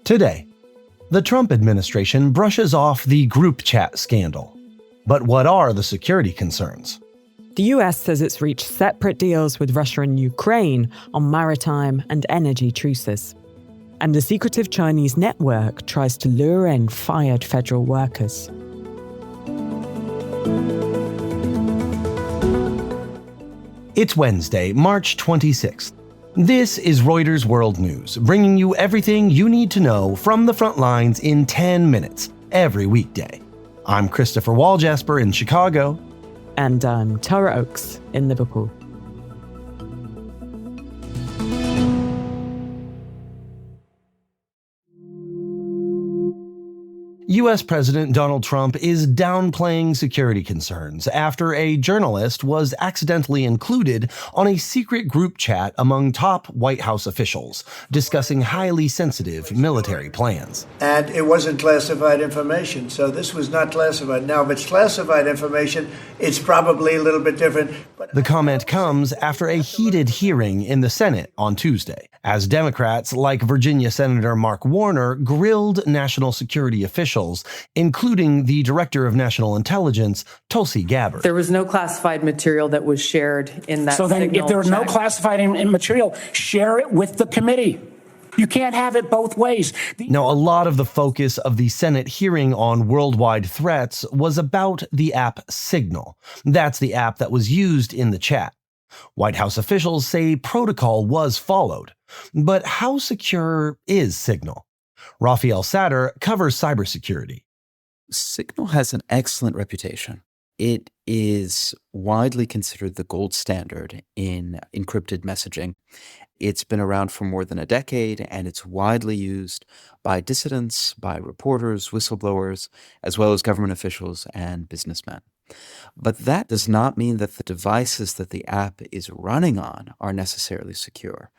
Today, the Trump administration brushes off the group chat scandal. But what are the security concerns? The US says it's reached separate deals with Russia and Ukraine on maritime and energy truces. And a secretive Chinese network tries to lure in fired federal workers. It's Wednesday, March 26th. This is Reuters World News, bringing you everything you need to know from the front lines in 10 minutes every weekday. I'm Christopher Walljasper in Chicago. And I'm Tara Oakes in Liverpool. U.S. President Donald Trump is downplaying security concerns after a journalist was accidentally included on a secret group chat among top White House officials discussing highly sensitive military plans. And it wasn't classified information, so this was not classified. Now, if it's classified information, it's probably a little bit different. But the comment comes after a heated hearing in the Senate on Tuesday, as Democrats like Virginia Senator Mark Warner grilled national security officials, including the Director of National Intelligence, Tulsi Gabbard. There was no classified material that was shared in that So then if there was no classified material, share it with the committee. You can't have it both ways. Now, a lot of the focus of the Senate hearing on worldwide threats was about the app Signal. That's the app that was used in the chat. White House officials say protocol was followed. But how secure is Signal? Raphael Satter covers cybersecurity. Signal has an excellent reputation. It is widely considered the gold standard in encrypted messaging. It's been around for more than a decade, and it's widely used by dissidents, by reporters, whistleblowers, as well as government officials and businessmen. But that does not mean that the devices that the app is running on are necessarily secure.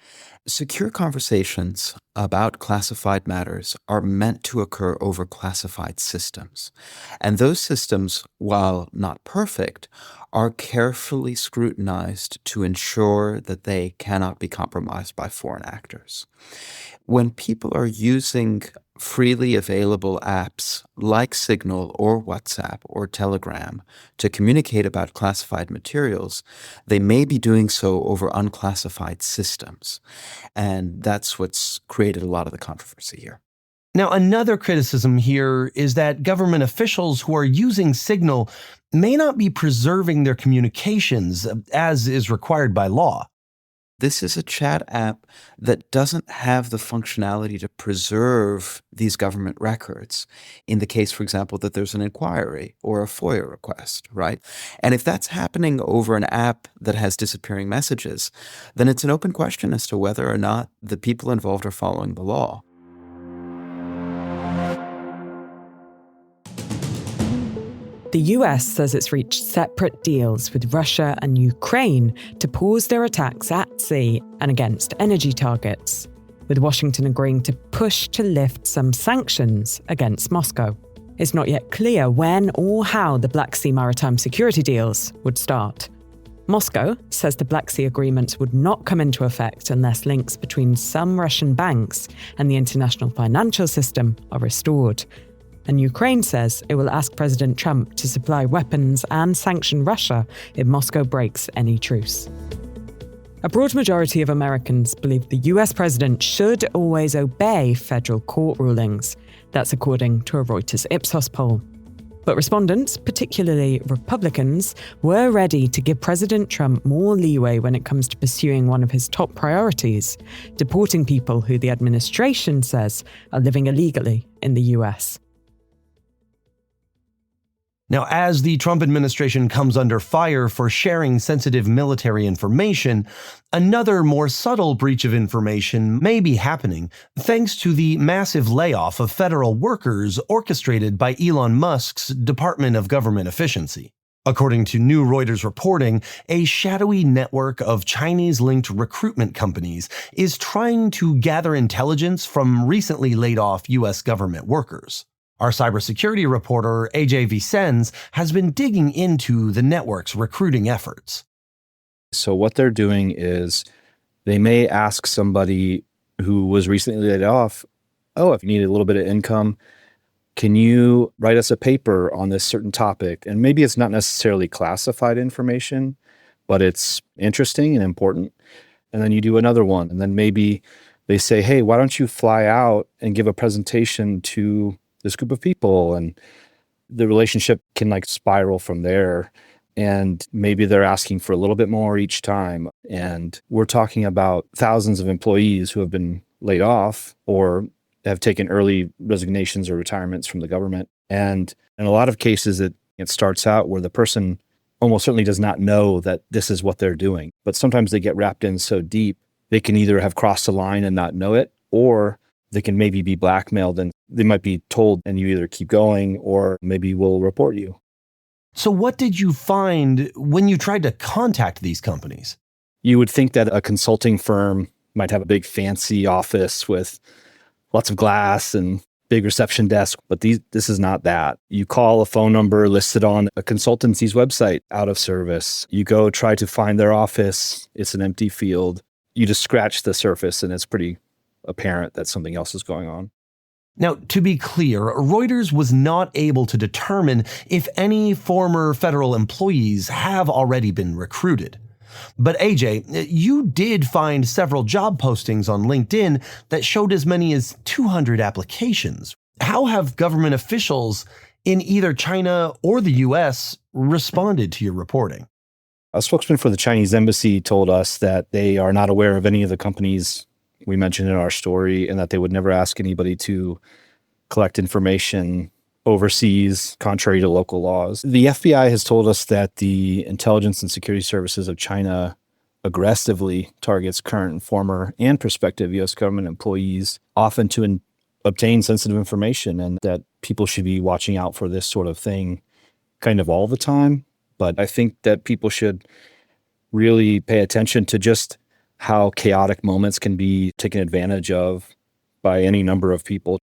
Secure conversations about classified matters are meant to occur over classified systems. And those systems, while not perfect, are carefully scrutinized to ensure that they cannot be compromised by foreign actors. When people are using freely available apps like Signal or WhatsApp or Telegram to communicate about classified materials, they may be doing so over unclassified systems. And that's what's created a lot of the controversy here. Now, another criticism here is that government officials who are using Signal may not be preserving their communications as is required by law. This is a chat app that doesn't have the functionality to preserve these government records in the case, for example, that there's an inquiry or a FOIA request, right? And if that's happening over an app that has disappearing messages, then it's an open question as to whether or not the people involved are following the law. The US says it's reached separate deals with Russia and Ukraine to pause their attacks at sea and against energy targets, with Washington agreeing to push to lift some sanctions against Moscow. It's not yet clear when or how the Black Sea maritime security deals would start. Moscow says the Black Sea agreements would not come into effect unless links between some Russian banks and the international financial system are restored. And Ukraine says it will ask President Trump to supply weapons and sanction Russia if Moscow breaks any truce. A broad majority of Americans believe the US president should always obey federal court rulings. That's according to a Reuters Ipsos poll. But respondents, particularly Republicans, were ready to give President Trump more leeway when it comes to pursuing one of his top priorities, deporting people who the administration says are living illegally in the US. Now, as the Trump administration comes under fire for sharing sensitive military information, another more subtle breach of information may be happening thanks to the massive layoff of federal workers orchestrated by Elon Musk's Department of Government Efficiency. According to new Reuters reporting, a shadowy network of Chinese-linked recruitment companies is trying to gather intelligence from recently laid-off U.S. government workers. Our cybersecurity reporter, AJ Vicens, has been digging into the network's recruiting efforts. So what they're doing is they may ask somebody who was recently laid off oh, if you need a little bit of income, can you write us a paper on this certain topic? And maybe it's not necessarily classified information, but it's interesting and important. And then you do another one. And then maybe they say, hey, why don't you fly out and give a presentation to this group of people? And the relationship can like spiral from there. And maybe they're asking for a little bit more each time. And we're talking about thousands of employees who have been laid off or have taken early resignations or retirements from the government. And in a lot of cases, it starts out where the person almost certainly does not know that this is what they're doing. But sometimes they get wrapped in so deep, they can either have crossed the line and not know it, or they can maybe be blackmailed and they might be told, and you either keep going or maybe we'll report you. So what did you find when you tried to contact these companies? You would think that a consulting firm might have a big fancy office with lots of glass and big reception desk, but this is not that. You call a phone number listed on a consultancy's website, out of service. You go try to find their office. It's an empty field. You just scratch the surface and it's pretty apparent that something else is going on. Now, to be clear, Reuters was not able to determine if any former federal employees have already been recruited. But AJ, you did find several job postings on LinkedIn that showed as many as 200 applications. How have government officials in either China or the US responded to your reporting? A spokesman for the Chinese embassy told us that they are not aware of any of the companies we mentioned in our story and that they would never ask anybody to collect information overseas, contrary to local laws. The FBI has told us that the intelligence and security services of China aggressively targets current and former and prospective U.S. government employees, often to obtain sensitive information, and that people should be watching out for this sort of thing kind of all the time. But I think that people should really pay attention to just how chaotic moments can be taken advantage of by any number of people.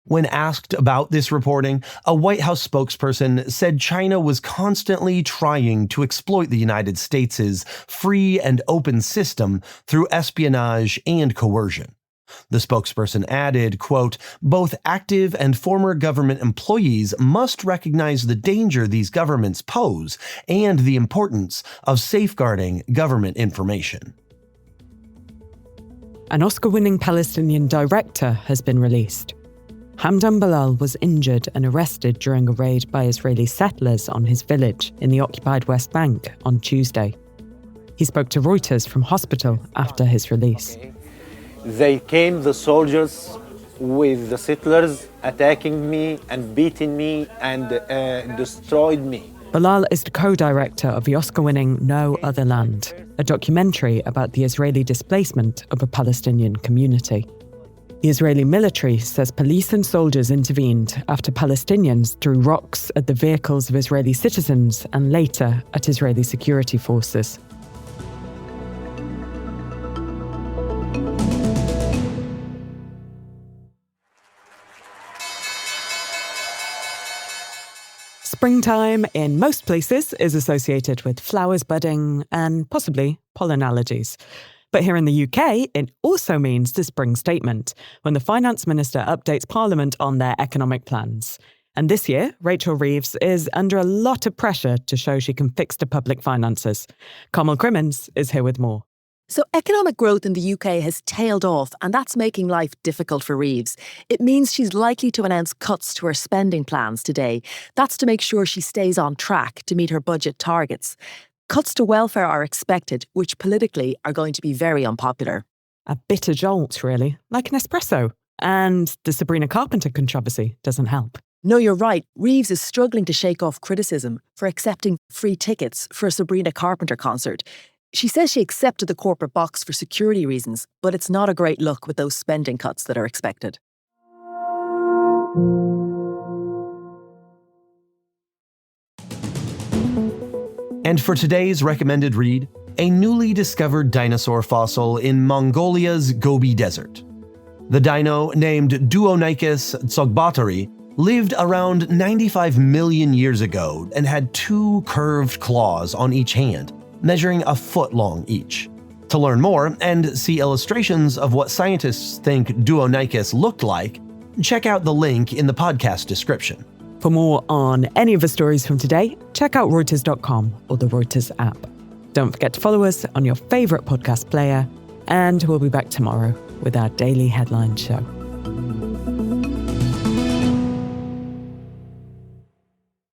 When asked about this reporting, a White House spokesperson said China was constantly trying to exploit the United States' free and open system through espionage and coercion. The spokesperson added, quote, both active and former government employees must recognize the danger these governments pose and the importance of safeguarding government information. An Oscar-winning Palestinian director has been released. Hamdan Bilal was injured and arrested during a raid by Israeli settlers on his village in the occupied West Bank on Tuesday. He spoke to Reuters from hospital after his release. They came, the soldiers, with the settlers attacking me and beating me and destroyed me. Bilal is the co-director of the Oscar-winning No Other Land, a documentary about the Israeli displacement of a Palestinian community. The Israeli military says police and soldiers intervened after Palestinians threw rocks at the vehicles of Israeli citizens and later at Israeli security forces. Springtime in most places is associated with flowers budding and possibly pollen allergies. But here in the UK, it also means the spring statement, when the Finance Minister updates Parliament on their economic plans. And this year, Rachel Reeves is under a lot of pressure to show she can fix the public finances. Kamal Crimmins is here with more. So economic growth in the UK has tailed off, and that's making life difficult for Reeves. It means she's likely to announce cuts to her spending plans today. That's to make sure she stays on track to meet her budget targets. Cuts to welfare are expected, which politically are going to be very unpopular. A bitter jolt, really, like an espresso. And the Sabrina Carpenter controversy doesn't help. No, you're right. Reeves is struggling to shake off criticism for accepting free tickets for a Sabrina Carpenter concert. She says she accepted the corporate box for security reasons, but it's not a great look with those spending cuts that are expected. And for today's recommended read, a newly discovered dinosaur fossil in Mongolia's Gobi Desert. The dino, named Duonicus tsogbateri, lived around 95 million years ago and had 2 curved claws on each hand, measuring a foot long each. To learn more and see illustrations of what scientists think Duonicus looked like, Check out the link in the podcast description. For more on any of the stories from today, check out Reuters.com or the Reuters app. Don't forget to follow us on your favourite podcast player, and we'll be back tomorrow with our daily headline show.